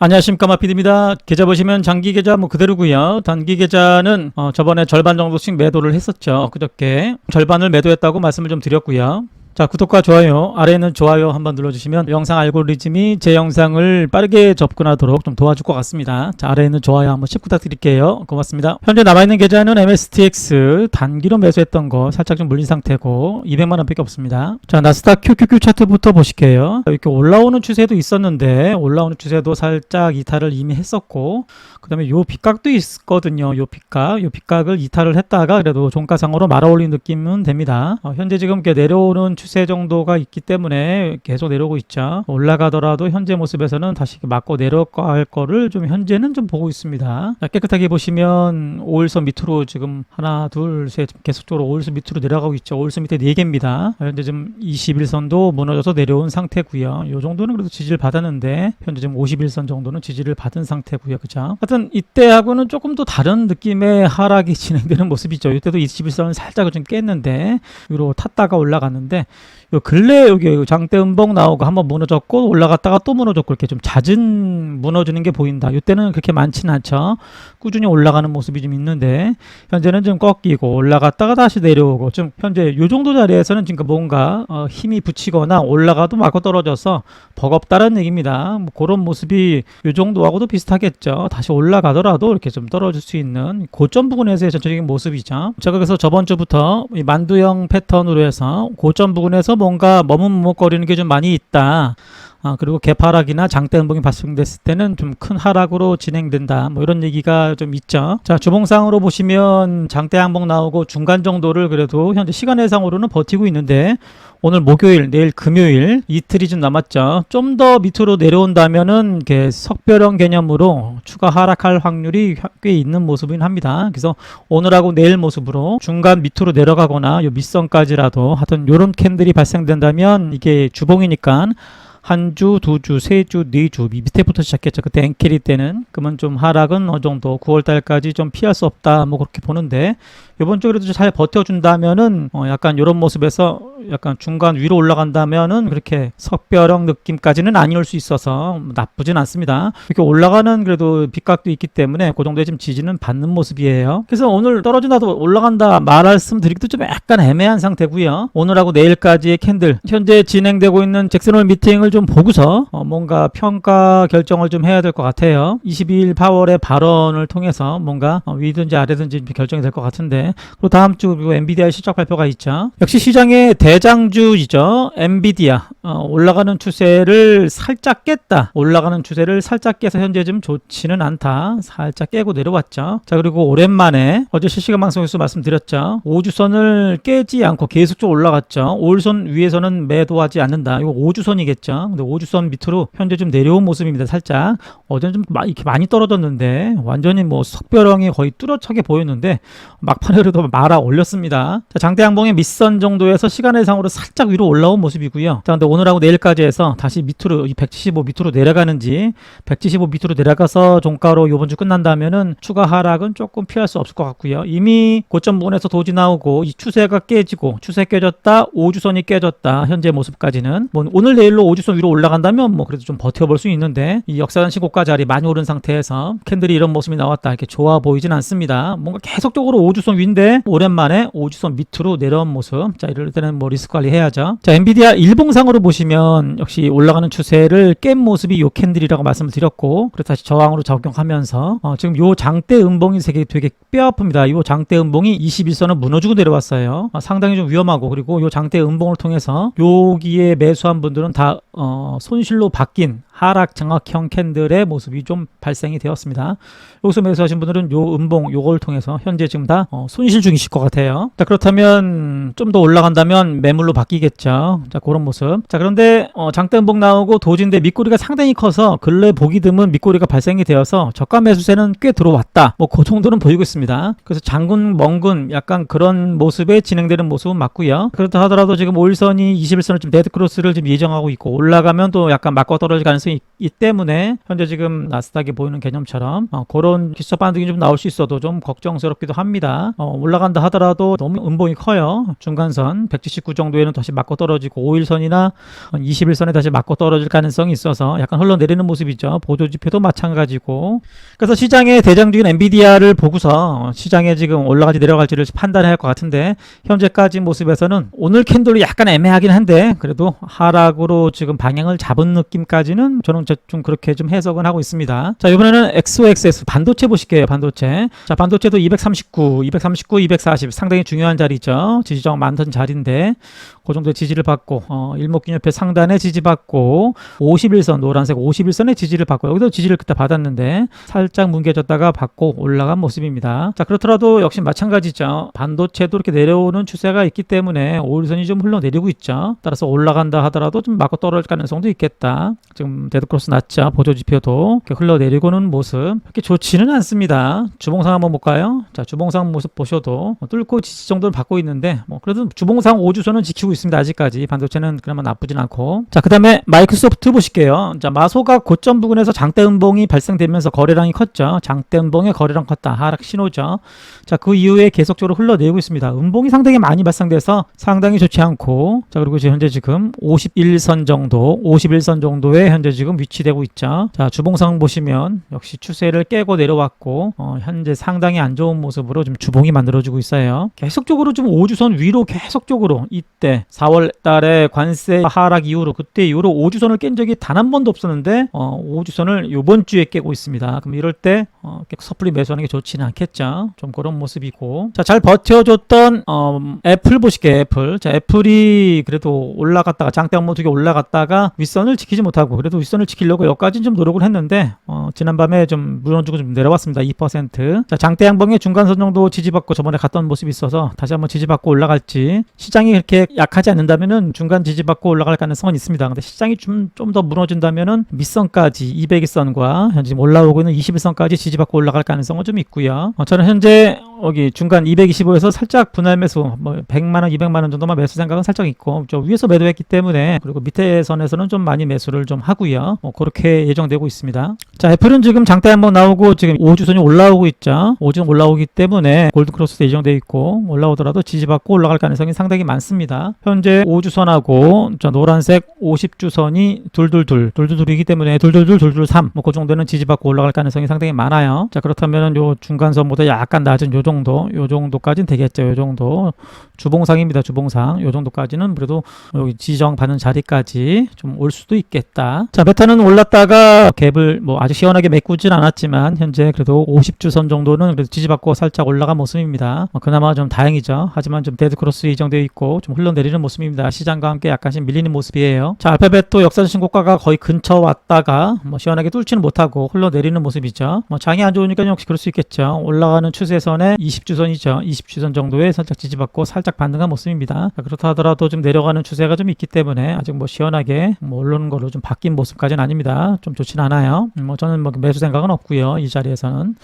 안녕하십니까, 마피디입니다. 계좌 보시면 장기 계좌 그대로고요. 단기 계좌는 저번에 절반 정도씩 매도를 했었죠. 그저께 절반을 매도했다고 말씀을 좀 드렸고요. 자, 구독과 좋아요, 아래에 있는 좋아요 한번 눌러주시면 영상 알고리즘이 제 영상을 빠르게 접근하도록 좀 도와줄 것 같습니다. 자, 아래에 있는 좋아요 한 번씩 부탁드릴게요. 고맙습니다. 현재 남아있는 계좌는 MSTX 단기로 매수했던 거 살짝 좀 물린 상태고 200만원 밖에 없습니다. 자, 나스닥 QQQ 차트부터 보실게요. 이렇게 올라오는 추세도 있었는데 올라오는 추세도 살짝 이탈을 이미 했었고, 그 다음에 요 빗각도 있거든요. 요 빗각을 이탈을 했다가 그래도 종가상으로 말아올린 느낌은 됩니다. 현재 지금 이렇게 내려오는 추세 정도가 있기 때문에 계속 내려오고 있죠. 올라가더라도 현재 모습에서는 다시 맞고 내려갈 거를 좀 현재는 좀 보고 있습니다. 자, 깨끗하게 보시면 5일선 밑으로 지금 하나 둘 셋 계속적으로 5일선 밑으로 내려가고 있죠. 5일선 밑에 4개입니다. 현재 지금 21선도 무너져서 내려온 상태고요. 요 정도는 그래도 지지를 받았는데 현재 지금 51선 정도는 지지를 받은 상태고요. 그죠? 하여튼 이때하고는 조금 더 다른 느낌의 하락이 진행되는 모습이죠. 이때도 21선을 살짝 좀 깼는데 위로 탔다가 올라갔는데, 요 근래 여기 장대 음봉 나오고 한번 무너졌고 올라갔다가 또 무너졌고 이렇게 좀 잦은 무너지는 게 보인다. 이때는 그렇게 많지는 않죠. 꾸준히 올라가는 모습이 좀 있는데 현재는 좀 꺾이고 올라갔다가 다시 내려오고, 좀 현재 요 정도 자리에서는 지금 뭔가 힘이 붙이거나 올라가도 맞고 떨어져서 버겁다는 얘기입니다. 뭐 그런 모습이 요 정도하고도 비슷하겠죠. 다시 올라가더라도 이렇게 좀 떨어질 수 있는 고점 부근에서의 전체적인 모습이죠. 제가 그래서 저번 주부터 이 만두형 패턴으로 해서 고점 부근에서 뭔가 머뭇머뭇거리는 게 좀 많이 있다. 그리고 개파락이나 장대 음봉이 발생됐을 때는 좀 큰 하락으로 진행된다. 뭐 이런 얘기가 좀 있죠. 자, 주봉상으로 보시면 장대 항봉 나오고 중간 정도를 그래도 현재 시간외상으로는 버티고 있는데, 오늘 목요일, 내일 금요일 이틀이 좀 남았죠. 좀 더 밑으로 내려온다면은 이렇게 석별형 개념으로 추가 하락할 확률이 꽤 있는 모습이긴 합니다. 그래서 오늘하고 내일 모습으로 중간 밑으로 내려가거나 요 밑선까지라도 하여튼 요런 캔들이 발생된다면, 이게 주봉이니까 한 주, 두 주, 세 주, 네 주 밑에부터 시작했죠. 그때 엔캐리 때는. 그러면 좀 하락은 어느 정도 9월달까지 좀 피할 수 없다, 뭐 그렇게 보는데, 이번 주 그래도 잘 버텨준다면은 약간 이런 모습에서 약간 중간 위로 올라간다면은 그렇게 석별형 느낌까지는 아니올 수 있어서 나쁘진 않습니다. 이렇게 올라가는 그래도 빗각도 있기 때문에 그 정도의 지금 지지는 받는 모습이에요. 그래서 오늘 떨어진다도 올라간다 말씀 드리기도 좀 약간 애매한 상태고요. 오늘하고 내일까지의 캔들, 현재 진행되고 있는 잭슨홀 미팅을 좀 보고서 뭔가 평가 결정을 좀 해야 될 것 같아요. 22일 파월의 발언을 통해서 뭔가 위든지 아래든지 결정이 될 것 같은데, 그리고 다음 주 그리고 엔비디아 실적 발표가 있죠. 역시 시장의 대장주이죠. 엔비디아 올라가는 추세를 살짝 깼다. 올라가는 추세를 살짝 깨서 현재 좀 좋지는 않다. 살짝 깨고 내려왔죠. 자, 그리고 오랜만에 어제 실시간 방송에서 말씀드렸죠. 5주선을 깨지 않고 계속적으로 올라갔죠. 5일선 위에서는 매도하지 않는다. 이거 5주선이겠죠. 근데 5주선 밑으로 현재 좀 내려온 모습입니다. 살짝 어제는 좀 이렇게 많이 떨어졌는데 완전히 뭐 석별형이 거의 뚜렷하게 보였는데 막판에 그래도 말아 올렸습니다. 자, 장대 양봉의 밑선 정도에서 시간외상으로 살짝 위로 올라온 모습이고요. 자, 근데 오늘하고 내일까지 해서 다시 밑으로 이 175 밑으로 내려가는지, 175 밑으로 내려가서 종가로 이번 주 끝난다면은 추가 하락은 조금 피할 수 없을 것 같고요. 이미 고점 부근에서 도지 나오고 이 추세가 깨지고, 추세 깨졌다, 5주선이 깨졌다, 현재 모습까지는 뭐 오늘 내일로 5주선 위로 올라간다면 뭐 그래도 좀 버텨볼 수 있는데, 이 역사상 신고가 자리 많이 오른 상태에서 캔들이 이런 모습이 나왔다 이렇게 좋아 보이진 않습니다. 뭔가 계속적으로 5주선 위인데 오랜만에 5주선 밑으로 내려온 모습. 자, 이럴 때는 뭐 리스크 관리 해야죠. 자, 엔비디아 일봉상으로 보시면 역시 올라가는 추세를 깬 모습이 요 캔들이라고 말씀을 드렸고, 그래서 다시 저항으로 적용하면서 지금 요 장대 음봉이 되게 뼈 아픕니다. 요 장대 음봉이 21선을 무너지고 내려왔어요. 상당히 좀 위험하고, 그리고 요 장대 음봉을 통해서 여기에 매수한 분들은 다 손실로 바뀐 하락 장악형 캔들의 모습이 좀 발생이 되었습니다. 여기서 매수하신 분들은 요 음봉 요걸 통해서 현재 지금 다 손실 중이실 것 같아요. 자, 그렇다면 좀 더 올라간다면 매물로 바뀌겠죠. 자, 그런 모습. 자, 그런데 장대 음봉 나오고 도지인데 밑꼬리가 상당히 커서 근래 보기 드문 밑꼬리가 발생이 되어서 저가 매수세는 꽤 들어왔다. 뭐 그 정도는 보이고 있습니다. 그래서 장군 멍군 약간 그런 모습에 진행되는 모습은 맞고요. 그렇다 하더라도 지금 5일선이 21선을 좀 데드크로스를 지금 예정하고 있고 올라가면 또 약간 맞고 떨어질 가능성이 있기 때문에 현재 지금 나스닥이 보이는 개념처럼 그런 기술적 반등이 좀 나올 수 있어도 좀 걱정스럽기도 합니다. 올라간다 하더라도 너무 음봉이 커요. 중간선 179 정도에는 다시 맞고 떨어지고 5일선이나 21선에 다시 맞고 떨어질 가능성이 있어서 약간 흘러내리는 모습이죠. 보조지표도 마찬가지고. 그래서 시장의 대장주인 엔비디아를 보고서 시장에 지금 올라갈지 내려갈지를 판단해야 할 것 같은데 현재까지 모습에서는 오늘 캔들이 약간 애매하긴 한데 그래도 하락으로 지금 방향을 잡은 느낌까지는 저는 좀 그렇게 좀 해석은 하고 있습니다. 자, 이번에는 XOXS 반도체 보실게요. 반도체. 자, 반도체도 239, 240 상당히 중요한 자리죠. 지지저항 많던 자리인데 그 정도의 지지를 받고 일목균열표 상단에 지지받고 51선 노란색 51선의 지지를 받고 여기도 지지를 그때 받았는데 살짝 뭉개졌다가 받고 올라간 모습입니다. 자, 그렇더라도 역시 마찬가지죠. 반도체도 이렇게 내려오는 추세가 있기 때문에 5일선이 좀 흘러내리고 있죠. 따라서 올라간다 하더라도 좀 맞고 떨어질 가능성도 있겠다. 지금 데드크로스 낮죠. 보조지표도 이렇게 흘러내리고는 모습 그렇게 좋지는 않습니다. 주봉상 한번 볼까요? 자, 주봉상 모습 보셔도 뚫고 지지 정도를 받고 있는데 그래도 주봉상 5주선은 지키고 있습니다. 아직까지 반도체는 그나마 나쁘진 않고. 자, 그 다음에 마이크로소프트 보실게요. 자, 마소가 고점 부근에서 장대 음봉이 발생되면서 거래량이 컸죠. 장대 음봉의 거래량 컸다. 하락 신호죠. 자, 그 이후에 계속적으로 흘러내리고 있습니다. 음봉이 상당히 많이 발생돼서 상당히 좋지 않고. 자, 그리고 현재 지금 51선 정도에 현재 지금 위치되고 있죠. 자, 주봉상 보시면 역시 추세를 깨고 내려왔고 현재 상당히 안 좋은 모습으로 좀 주봉이 만들어지고 있어요. 계속적으로 좀 5주선 위로 계속적으로 이때 4월 달에 관세 하락 이후로 그때 이후로 5주선을 깬 적이 단 한 번도 없었는데 5주선을 이번 주에 깨고 있습니다. 그럼 이럴 때 섣불리 매수하는 게 좋지는 않겠죠. 좀 그런 모습이고. 자, 잘 버텨줬던 애플 보실게요. 애플. 자, 애플이 그래도 올라갔다가 장대 한번 두 개 올라갔다가 윗선을 지키지 못하고 그래도 윗선을 지키려고 여기까지는 좀 노력을 했는데 지난밤에 좀 무너지고 좀 내려왔습니다. 2%. 자, 장대 양봉의 중간선 정도 지지받고 저번에 갔던 모습이 있어서 다시 한번 지지받고 올라갈지 시장이 그렇게 약하지 않는다면은 중간 지지받고 올라갈 가능성은 있습니다. 근데 시장이 좀 더 무너진다면은 밑선까지 200일선과 현재 올라오고 있는 21선까지 지지받고 올라갈 가능성은 좀 있고요. 저는 현재 여기 중간 225에서 살짝 분할 매수 100만원 200만원 정도만 매수 생각은 살짝 있고 저 위에서 매도했기 때문에 그리고 밑에 선에서는 좀 많이 매수를 좀 하고요. 그렇게 예정되고 있습니다. 자, 애플은 지금 장대 한번 나오고 지금 5주선이 올라오고 있죠. 5주선 올라오기 때문에 골든크로스도 예정되어 있고 올라오더라도 지지받고 올라갈 가능성이 상당히 많습니다. 현재 5주선하고 자, 노란색 50주선이 둘둘둘이기 때문에 둘둘3 그 정도는 지지받고 올라갈 가능성이 상당히 많아요. 자, 그렇다면 요 중간선보다 약간 낮은 요 정도까지는 되겠죠. 요 정도 주봉상입니다. 주봉상 요 정도까지는 그래도 여기 지정 받는 자리까지 좀 올 수도 있겠다. 자, 메타는 올랐다가 갭을 아주 시원하게 메꾸진 않았지만 현재 그래도 50주선 정도는 그래도 지지받고 살짝 올라간 모습입니다. 그나마 좀 다행이죠. 하지만 좀 데드크로스 예정되어 있고 좀 흘러내리는 모습입니다. 시장과 함께 약간씩 밀리는 모습이에요. 자, 알파벳도 역사적 신고가가 거의 근처 왔다가 시원하게 뚫지는 못하고 흘러내리는 모습이죠. 장이 안 좋으니까 역시 그럴 수 있겠죠. 올라가는 추세선에 20주선이죠. 20주선 정도에 살짝 지지받고 살짝 반등한 모습입니다. 그렇다 하더라도 좀 내려가는 추세가 좀 있기 때문에 아직 시원하게 올라오는 걸로 좀 바뀐 모습까지는 아닙니다. 좀 좋진 않아요. 저는 매수 생각은 없고요. 이 자리에서는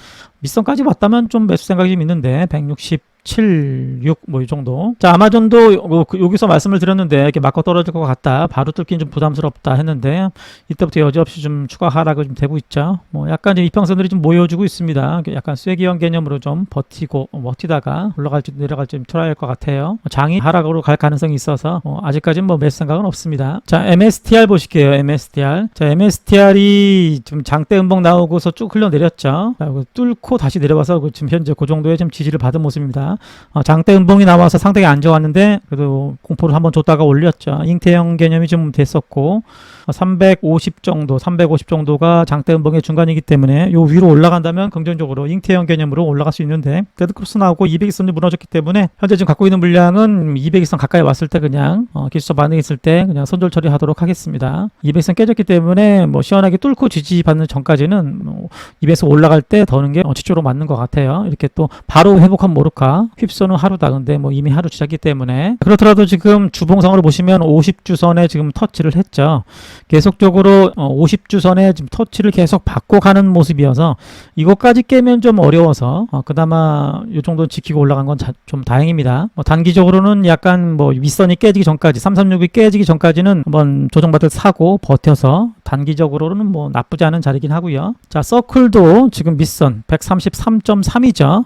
밑선까지 왔다면 좀 매수 생각이 좀 있는데 167, 6 이 정도. 자, 아마존도 여기서 말씀을 드렸는데 이렇게 맞고 떨어질 것 같다. 바로 뚫긴 좀 부담스럽다 했는데 이때부터 여지없이 좀 추가 하락을 좀 되고 있죠. 약간 이평선들이 좀 모여주고 있습니다. 약간 쐐기형 개념으로 좀 버티다가 올라갈지 내려갈지 좀 트라이할 것 같아요. 장이 하락으로 갈 가능성이 있어서 아직까지는 매수 생각은 없습니다. 자, MSTR 보실게요. MSTR. 자, MSTR이 좀 장대 음봉 나오고서 쭉 흘러내렸죠. 자, 뚫고 다시 내려와서 지금 현재 그 정도의 좀 지지를 받은 모습입니다. 장대 음봉이 나와서 상당히 안 좋았는데 그래도 공포를 한번 줬다가 올렸죠. 잉태형 개념이 좀 됐었고 350 정도가 장대 음봉의 중간이기 때문에 요 위로 올라간다면 긍정적으로 잉태형 개념으로 올라갈 수 있는데 데드크로스 나오고 200일선이 무너졌기 때문에 현재 지금 갖고 있는 물량은 200일선 가까이 왔을 때 그냥 기술적 반응이 있을 때 그냥 손절 처리하도록 하겠습니다. 200일선 깨졌기 때문에 시원하게 뚫고 지지받는 전까지는 200에서 올라갈 때 더는 게 지적으로 맞는 것 같아요. 이렇게 또 바로 회복한 모르카 하루다. 휩쏘는 하루다. 근데 뭐 이미 하루 지났기 때문에 그렇더라도 지금 주봉상으로 보시면 50주선에 지금 터치를 했죠. 계속적으로 50주선에 지금 터치를 계속 받고 가는 모습이어서 이것까지 깨면 좀 어려워서 그나마 이 정도 지키고 올라간 건 좀 다행입니다. 단기적으로는 약간 뭐 윗선이 깨지기 전까지 336이 깨지기 전까지는 한번 조정받을 사고 버텨서 단기적으로는 뭐 나쁘지 않은 자리긴 하고요. 자, 서클도 지금 밑선 133.3이죠.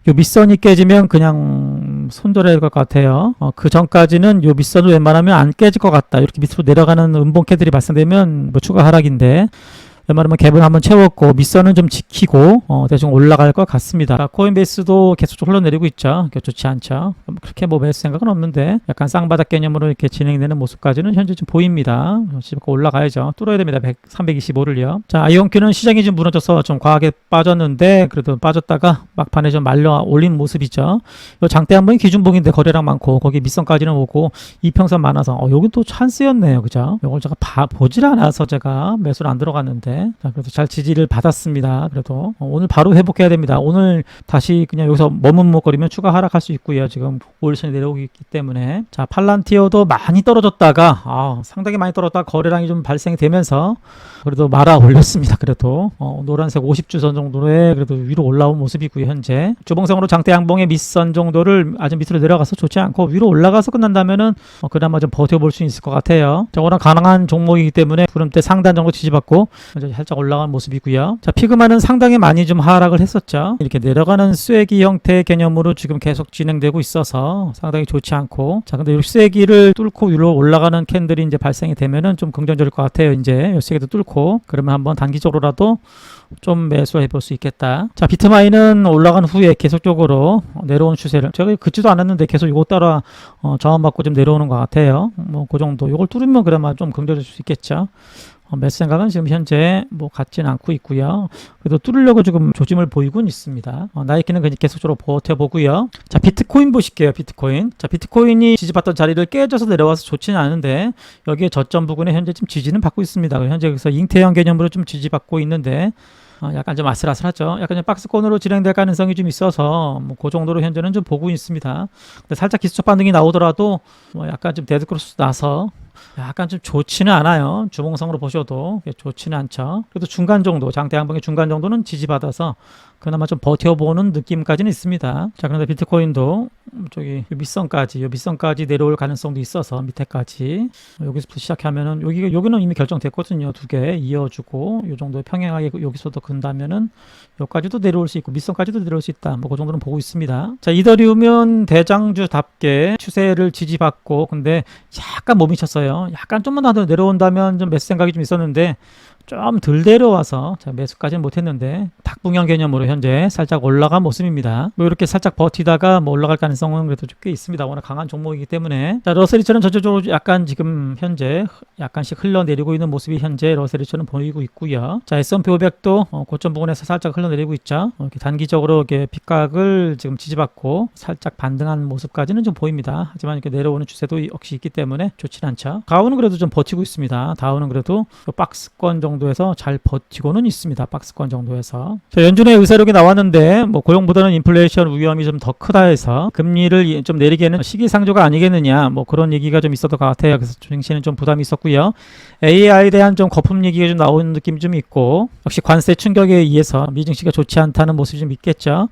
요 밑선이 깨지면 그냥 손절해야 될 것 같아요. 그 전까지는 요 밑선을 웬만하면 안 깨질 것 같다. 이렇게 밑으로 내려가는 음봉캐들이 발생되면 뭐 추가 하락인데 웬만하면 갭을 한번 채웠고 밑선은 좀 지키고 대충 올라갈 것 같습니다. 코인베이스도 계속적으로 흘러내리고 있죠. 좋지 않죠. 그렇게 뭐 매수 생각은 없는데 약간 쌍바닥 개념으로 이렇게 진행되는 모습까지는 현재 좀 보입니다. 올라가야죠. 뚫어야 됩니다. 325를요. 자, 아이온큐는 시장이 좀 무너져서 좀 과하게 빠졌는데 그래도 빠졌다가 막판에 좀 말려 올린 모습이죠. 요 장대 한번 기준봉인데 거래량 많고 거기 밑선까지는 오고 이평선 많아서 여긴 또 찬스였네요. 그죠? 이걸 제가 보질 않아서 제가 매수를 안 들어갔는데 자, 그래도 잘 지지를 받았습니다. 그래도 오늘 바로 회복해야 됩니다. 오늘 다시 그냥 여기서 머뭇거리면 추가 하락할 수 있고요. 지금 오일선이 내려오고 있기 때문에 자, 팔란티어도 많이 떨어졌다가 상당히 많이 떨어졌다가 거래량이 좀 발생이 되면서 그래도 말아 올렸습니다. 그래도 노란색 50주선 정도에 그래도 위로 올라온 모습이고요. 현재 주봉상으로 장대 양봉의 밑선 정도를 아주 밑으로 내려가서 좋지 않고 위로 올라가서 끝난다면은 그나마 좀 버텨볼 수 있을 것 같아요. 자, 워낙 가능한 종목이기 때문에 구름대 상단 정도 지지받고 살짝 올라간 모습이고요. 자, 피그마는 상당히 많이 좀 하락을 했었죠. 이렇게 내려가는 쐐기 형태의 개념으로 지금 계속 진행되고 있어서 상당히 좋지 않고 자, 근데 이 쐐기를 뚫고 위로 올라가는 캔들이 이제 발생이 되면은 좀 긍정적일 것 같아요. 이제 이 쐐기도 뚫고 그러면 한번 단기적으로라도 좀 매수해 볼 수 있겠다. 자, 비트마인은 올라간 후에 계속적으로 내려온 추세를 제가 긋지도 않았는데 계속 이거 따라 저항받고 좀 내려오는 것 같아요. 뭐 그 정도 이걸 뚫으면 그나마 좀 긍정적일 수 있겠죠. 매수 생각은 지금 현재 뭐 같지는 않고 있고요. 그래도 뚫으려고 지금 조짐을 보이곤 있습니다. 나이키는 그냥 계속적으로 버텨보고요. 자, 비트코인 보실게요. 비트코인. 자, 비트코인이 지지받던 자리를 깨져서 내려와서 좋지는 않은데 여기에 저점 부근에 현재 좀 지지는 받고 있습니다. 현재 그래서 잉태형 개념으로 좀 지지받고 있는데 약간 좀 아슬아슬하죠. 약간 좀 박스권으로 진행될 가능성이 좀 있어서 뭐 그 정도로 현재는 좀 보고 있습니다. 근데 살짝 기술적 반등이 나오더라도 뭐 약간 좀 데드크로스 나서 약간 좀 좋지는 않아요. 주봉상으로 보셔도 좋지는 않죠. 그래도 중간 정도, 장대 양봉의 중간 정도는 지지받아서 그나마 좀 버텨보는 느낌까지는 있습니다. 자, 그런데 비트코인도 저기 밑선까지 내려올 가능성도 있어서 밑에까지 여기서부터 시작하면은 여기는 이미 결정됐거든요. 두 개 이어주고 요 정도 평행하게 여기서도 근다면은 여기까지도 내려올 수 있고 밑선까지도 내려올 수 있다. 뭐 그 정도는 보고 있습니다. 자, 이더리움은 대장주답게 추세를 지지받고 근데 약간 못 미쳤어요. 약간 좀만 더 내려온다면 좀 매수 생각이 좀 있었는데 좀 덜 내려와서 제가 매수까지는 못했는데 닭붕형 개념으로 현재 살짝 올라간 모습입니다. 뭐 이렇게 살짝 버티다가 뭐 올라갈 가능성은 그래도 꽤 있습니다. 워낙 강한 종목이기 때문에 자, 러셀리처는 전체적으로 약간 지금 현재 약간씩 흘러내리고 있는 모습이 현재 러셀리처는 보이고 있고요. 자, S&P 500도 고점 부분에서 살짝 흘러내리고 있죠. 이렇게 단기적으로 이렇게 빗각을 지금 지지받고 살짝 반등한 모습까지는 좀 보입니다. 하지만 이렇게 내려오는 추세도 역시 있기 때문에 좋진 않죠. 다우는 그래도 좀 버티고 있습니다. 다우는 그래도 박스권 정도에서 잘 버티고는 있습니다. 박스권 정도에서. 자, 연준의 의사록이 나왔는데 뭐 고용보다는 인플레이션 위험이 좀 더 크다 해서 금리를 좀 내리기에는 시기상조가 아니겠느냐 뭐 그런 얘기가 좀 있었던 것 같아요. 그래서 주식시는 좀 부담이 있었고요. AI에 대한 좀 거품 얘기가 좀 나오는 느낌이 좀 있고 역시 관세 충격에 의해서 미증시가 좋지 않다는 모습이 좀 있겠죠.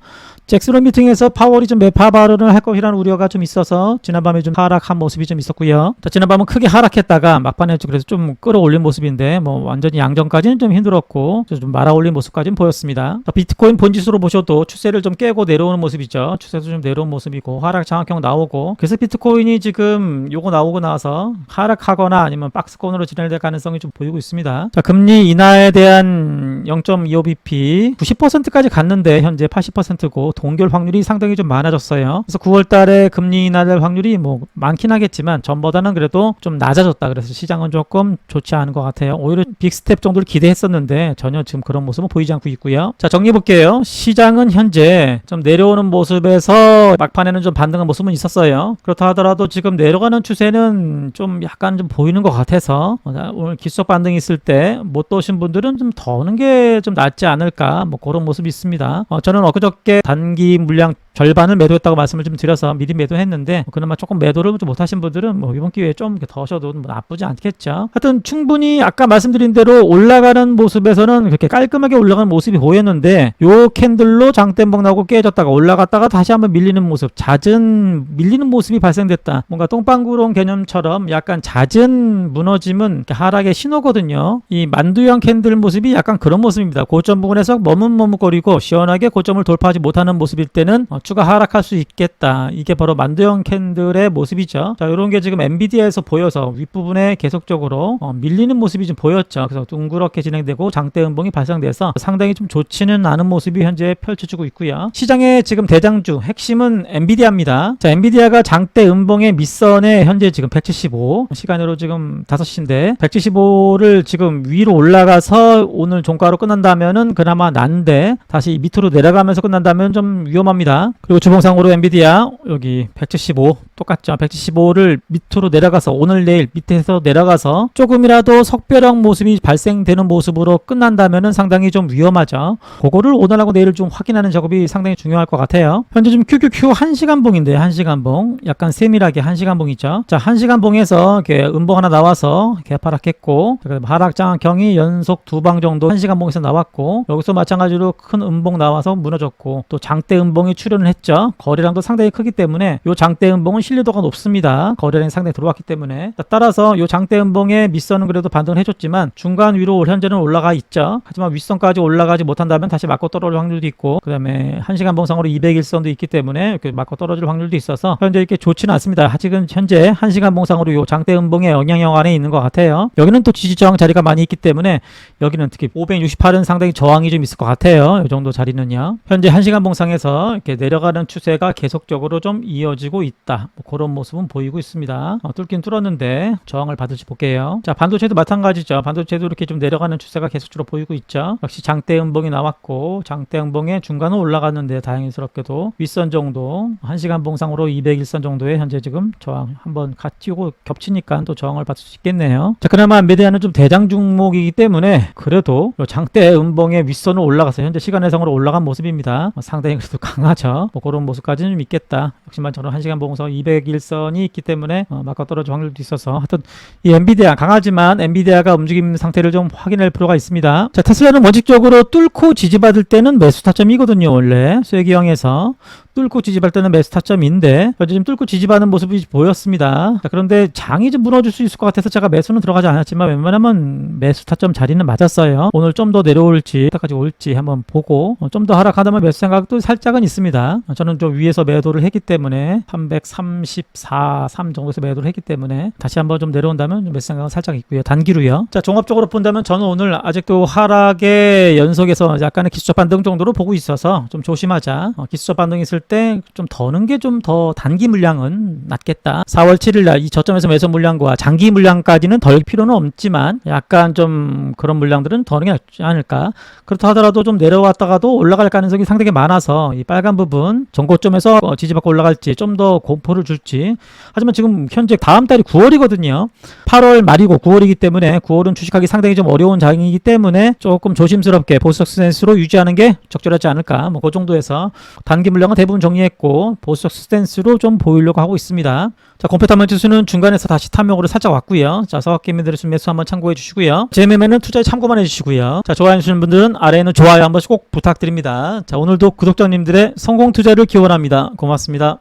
잭스론 미팅에서 파월이 좀 매파 발언을 할 것이라는 우려가 좀 있어서 지난밤에 좀 하락한 모습이 좀 있었고요. 자, 지난밤은 크게 하락했다가 막판에 그래서 좀 끌어올린 모습인데 뭐 완전히 양전까지는 좀 힘들었고 좀 말아올린 모습까지는 보였습니다. 자, 비트코인 본지수로 보셔도 추세를 좀 깨고 내려오는 모습이죠. 추세도 좀 내려온 모습이고 하락 장악형 나오고 그래서 비트코인이 지금 요거 나오고 나서 하락하거나 아니면 박스권으로 진행될 가능성이 좀 보이고 있습니다. 자, 금리 인하에 대한 0.25bp 90%까지 갔는데 현재 80%고 동결 확률이 상당히 좀 많아졌어요. 그래서 9월 달에 금리 인하될 확률이 뭐 많긴 하겠지만 전보다는 그래도 좀 낮아졌다. 그래서 시장은 조금 좋지 않은 것 같아요. 오히려 빅스텝 정도를 기대했었는데 전혀 지금 그런 모습은 보이지 않고 있고요. 자, 정리해 볼게요. 시장은 현재 좀 내려오는 모습에서 막판에는 좀 반등한 모습은 있었어요. 그렇다 하더라도 지금 내려가는 추세는 좀 약간 좀 보이는 것 같아서 오늘 기술적 반등이 있을 때 못 도신 분들은 좀 더는 게 좀 낫지 않을까 뭐 그런 모습이 있습니다. 저는 엊그저께 단기 물량 절반을 매도했다고 말씀을 좀 드려서 미리 매도했는데 그나마 조금 매도를 좀 못하신 분들은 뭐 이번 기회에 좀 더 하셔도 뭐 나쁘지 않겠죠. 하여튼 충분히 아까 말씀드린 대로 올라가는 모습에서는 그렇게 깔끔하게 올라가는 모습이 보였는데 요 캔들로 장대음봉 나오고 깨졌다가 올라갔다가 다시 한번 밀리는 모습, 잦은 밀리는 모습이 발생됐다. 뭔가 똥방구롱 개념처럼 약간 잦은 무너짐은 하락의 신호거든요. 이 만두형 캔들 모습이 약간 그런 모습입니다. 고점 부분에서 머뭇머뭇거리고 시원하게 고점을 돌파하지 못하는 모습일 때는 추가 하락할 수 있겠다. 이게 바로 만두형 캔들의 모습이죠. 자, 이런 게 지금 엔비디아에서 보여서 윗부분에 계속적으로 밀리는 모습이 좀 보였죠. 그래서 둥그렇게 진행되고 장대 음봉이 발생돼서 상당히 좀 좋지는 않은 모습이 현재 펼쳐지고 있고요. 시장의 지금 대장주 핵심은 엔비디아입니다. 자, 엔비디아가 장대 음봉의 밑선에 현재 지금 175 시간으로 지금 5시인데 175를 지금 위로 올라가서 오늘 종가로 끝난다면은 그나마 난데 다시 밑으로 내려가면서 끝난다면 좀 위험합니다. 그리고 주봉상으로 엔비디아 여기 175 똑같죠. 175를 밑으로 내려가서 오늘 내일 밑에서 내려가서 조금이라도 석벼락 모습이 발생되는 모습으로 끝난다면은 상당히 좀 위험하죠. 그거를 오늘하고 내일 좀 확인하는 작업이 상당히 중요할 것 같아요. 현재 지금 QQQ 1시간봉인데 1시간봉 약간 세밀하게 1시간봉이죠. 자, 1시간봉에서 이렇게 음봉 하나 나와서 개파락했고 하락장경이 연속 2방 정도 1시간봉에서 나왔고 여기서 마찬가지로 큰 음봉 나와서 무너졌고 또 장대 음봉이 출현을 했죠. 거래량도 상당히 크기 때문에 이 장대 음봉은 신뢰도가 높습니다. 거래량이 상당히 들어왔기 때문에 따라서 이 장대 음봉의 밑선은 그래도 반등을 해줬지만 중간 위로 현재는 올라가 있죠. 하지만 윗선까지 올라가지 못한다면 다시 맞고 떨어질 확률도 있고 그 다음에 1시간봉상으로 200일선도 있기 때문에 이렇게 맞고 떨어질 확률도 있어서 현재 이렇게 좋지는 않습니다. 아직은 현재 1시간봉상으로 이 장대 음봉의 영향력 안에 있는 것 같아요. 여기는 또 지지저항 자리가 많이 있기 때문에 여기는 특히 568은 상당히 저항이 좀 있을 것 같아요. 이 정도 자리는요. 현재 1시간봉상에서 이렇게 내려가는 추세가 계속적으로 좀 이어지고 있다. 뭐 그런 모습은 보이고 있습니다. 뚫긴 뚫었는데 저항을 받을지 볼게요. 자, 반도체도 마찬가지죠. 반도체도 이렇게 좀 내려가는 추세가 계속적으로 보이고 있죠. 역시 장대 음봉이 나왔고 장대 음봉의 중간은 올라갔는데 다행스럽게도 윗선 정도 1시간 봉상으로 201선 정도에 현재 지금 저항 한번 같이 오고 겹치니까 또 저항을 받을 수 있겠네요. 자, 그나마 엔비디아는 좀 대장 종목이기 때문에 그래도 장대 음봉의 윗선을 올라가서 현재 시간외상으로 올라간 모습입니다. 상당히 그래도 강하죠. 뭐 그런 모습까지는 좀 있겠다. 역시만 저는 1시간 봉상 201선이 있기 때문에 맞고 떨어질 확률도 있어서 하여튼 이 엔비디아 강하지만 엔비디아가 움직임 상태를 좀 확인할 필요가 있습니다. 자, 테슬라는 원칙적으로 뚫고 지지받을 때는 매수 타점이거든요. 원래 쇠기형에서 뚫고 지지받을 때는 매수 타점인데 현재 지금 뚫고 지지받는 모습이 보였습니다. 자, 그런데 장이 좀 무너질 수 있을 것 같아서 제가 매수는 들어가지 않았지만 웬만하면 매수 타점 자리는 맞았어요. 오늘 좀 더 내려올지 까지 올지 한번 보고 좀 더 하락하다면 매수 생각도 살짝은 있습니다. 저는 좀 위에서 매도를 했기 때문에 334, 3 정도에서 매도를 했기 때문에 다시 한번 좀 내려온다면 매수 생각은 살짝 있고요. 단기로요. 자, 종합적으로 본다면 저는 오늘 아직도 하락의 연속에서 약간의 기술적 반등 정도로 보고 있어서 좀 조심하자. 기술적 반등이 있을 때 좀 더는 게 좀 더 단기 물량은 낫겠다. 4월 7일 날 이 저점에서 매수 물량과 장기 물량까지는 덜 필요는 없지만 약간 좀 그런 물량들은 더는 게 낫지 않을까. 그렇다 하더라도 좀 내려왔다가도 올라갈 가능성이 상당히 많아서 이 빨간 부분 전고점에서 지지받고 올라갈지 좀 더 공포를 줄지. 하지만 지금 현재 다음 달이 9월이거든요. 8월 말이고 9월이기 때문에 9월은 주식하기 상당히 좀 어려운 장이기 때문에 조금 조심스럽게 보수적 스탠스로 유지하는 게 적절하지 않을까. 뭐 그 정도에서 단기 물량은 대부분 정리했고 보수적 스탠스로 좀 보이려고 하고 있습니다. 자, 컴퓨터만 지수는 중간에서 다시 탐욕으로 살짝 왔고요. 자, 서학개미 들으신 매수 한번 참고해 주시고요. 제 매매는 투자에 참고만 해주시고요. 자, 좋아해 주시는 분들은 아래에 있는 좋아요 한 번씩 꼭 부탁드립니다. 자, 오늘도 구독자님들의 성공 투자를 기원합니다. 고맙습니다.